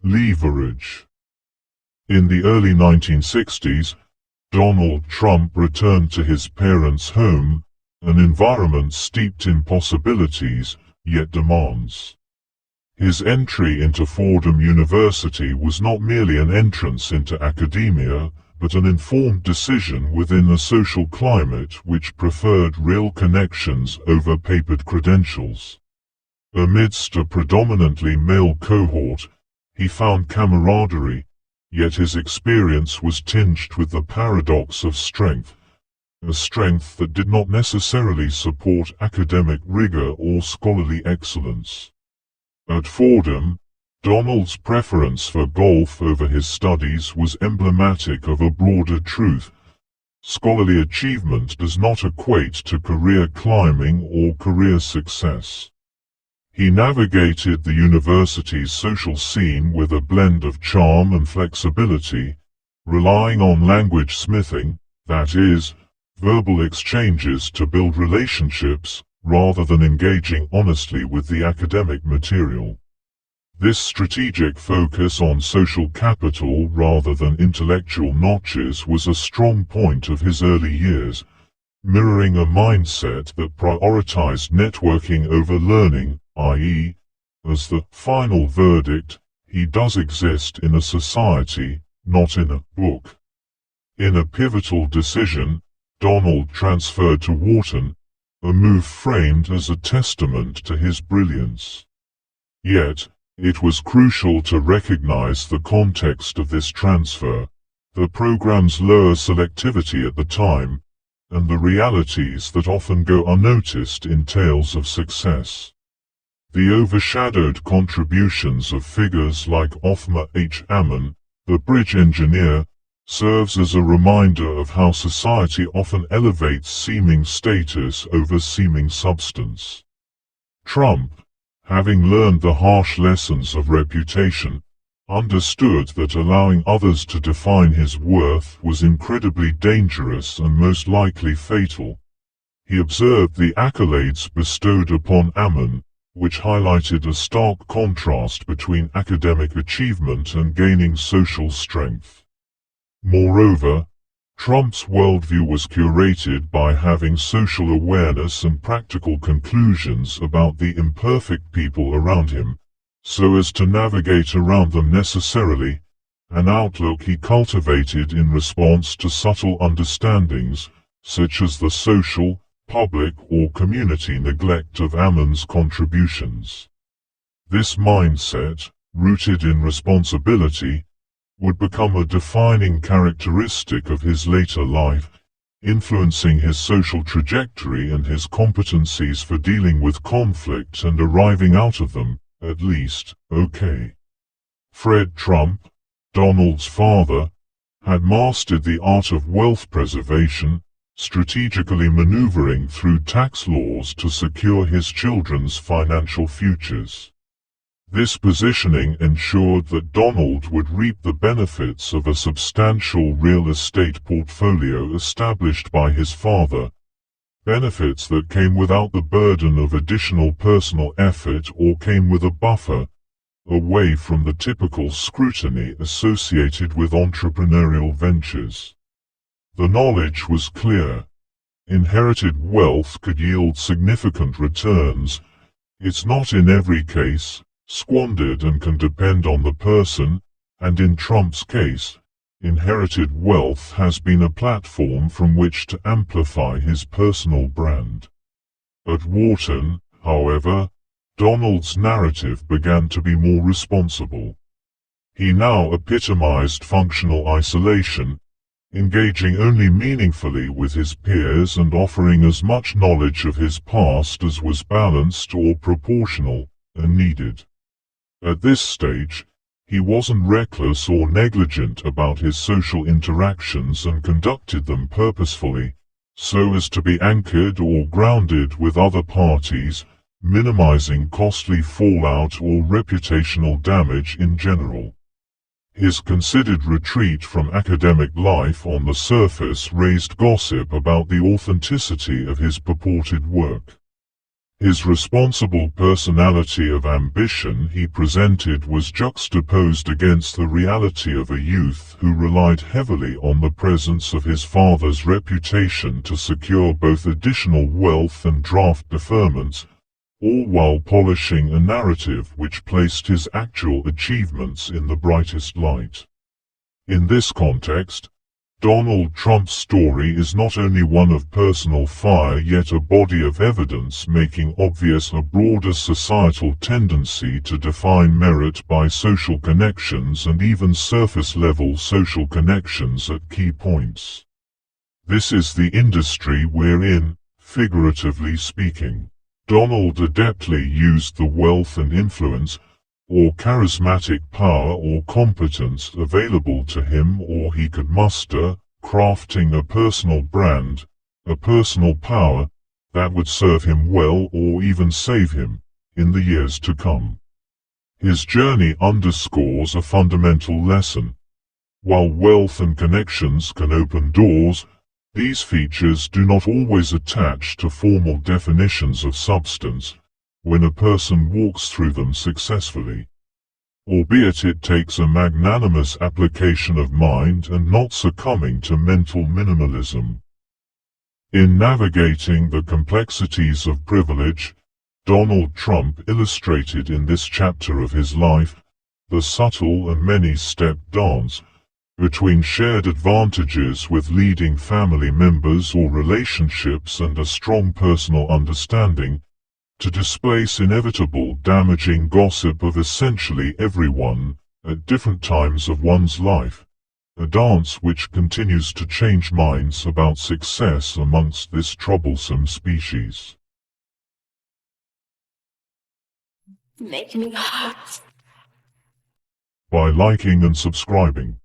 Leverage. In the early 1960s, Donald Trump returned to his parents' home, an environment steeped in possibilities, yet demands. His entry into Fordham University was not merely an entrance into academia, but an informed decision within a social climate which preferred real connections over papered credentials. Amidst a predominantly male cohort, he found camaraderie, yet his experience was tinged with the paradox of strength, a strength that did not necessarily support academic rigor or scholarly excellence. At Fordham, Donald's preference for golf over his studies was emblematic of a broader truth. Scholarly achievement does not equate to career climbing or career success. He navigated the university's social scene with a blend of charm and flexibility, relying on language smithing, that is, verbal exchanges to build relationships, rather than engaging honestly with the academic material. This strategic focus on social capital rather than intellectual notches was a strong point of his early years, mirroring a mindset that prioritized networking over learning, i.e., as the final verdict, he does exist in a society, not in a book. In a pivotal decision, Donald transferred to Wharton, a move framed as a testament to his brilliance. Yet, it was crucial to recognize the context of this transfer, the program's lower selectivity at the time, and the realities that often go unnoticed in tales of success. The overshadowed contributions of figures like Othma H. Ammon, the bridge engineer, serves as a reminder of how society often elevates seeming status over seeming substance. Trump, having learned the harsh lessons of reputation, understood that allowing others to define his worth was incredibly dangerous and most likely fatal. He observed the accolades bestowed upon Ammon, which highlighted a stark contrast between academic achievement and gaining social strength. Moreover, Trump's worldview was curated by having social awareness and practical conclusions about the imperfect people around him, so as to navigate around them necessarily, an outlook he cultivated in response to subtle understandings, such as the social, public or community neglect of Ammon's contributions. This mindset, rooted in responsibility, would become a defining characteristic of his later life, influencing his social trajectory and his competencies for dealing with conflict and arriving out of them, at least, okay. Fred Trump, Donald's father, had mastered the art of wealth preservation, strategically maneuvering through tax laws to secure his children's financial futures. This positioning ensured that Donald would reap the benefits of a substantial real estate portfolio established by his father, benefits that came without the burden of additional personal effort or came with a buffer, away from the typical scrutiny associated with entrepreneurial ventures. The knowledge was clear. Inherited wealth could yield significant returns. It's not in every case squandered and can depend on the person, and in Trump's case, inherited wealth has been a platform from which to amplify his personal brand. At Wharton, however, Donald's narrative began to be more responsible. He now epitomized functional isolation, engaging only meaningfully with his peers and offering as much knowledge of his past as was balanced or proportional and needed. At this stage, he wasn't reckless or negligent about his social interactions and conducted them purposefully, so as to be anchored or grounded with other parties, minimizing costly fallout or reputational damage in general. His considered retreat from academic life on the surface raised gossip about the authenticity of his purported work. His responsible personality of ambition he presented was juxtaposed against the reality of a youth who relied heavily on the presence of his father's reputation to secure both additional wealth and draft deferments, all while polishing a narrative which placed his actual achievements in the brightest light. In this context, Donald Trump's story is not only one of personal fire yet a body of evidence making obvious a broader societal tendency to define merit by social connections and even surface-level social connections at key points. This is the industry we're in, figuratively speaking. Donald adeptly used the wealth and influence, or charismatic power or competence available to him or he could muster, crafting a personal brand, a personal power, that would serve him well or even save him, in the years to come. His journey underscores a fundamental lesson. While wealth and connections can open doors, these features do not always attach to formal definitions of substance, when a person walks through them successfully. Albeit it takes a magnanimous application of mind and not succumbing to mental minimalism. In navigating the complexities of privilege, Donald Trump illustrated in this chapter of his life the subtle and many-step dance between shared advantages with leading family members or relationships and a strong personal understanding, to displace inevitable damaging gossip of essentially everyone at different times of one's life, a dance which continues to change minds about success amongst this troublesome species. Make me hot. By liking and subscribing.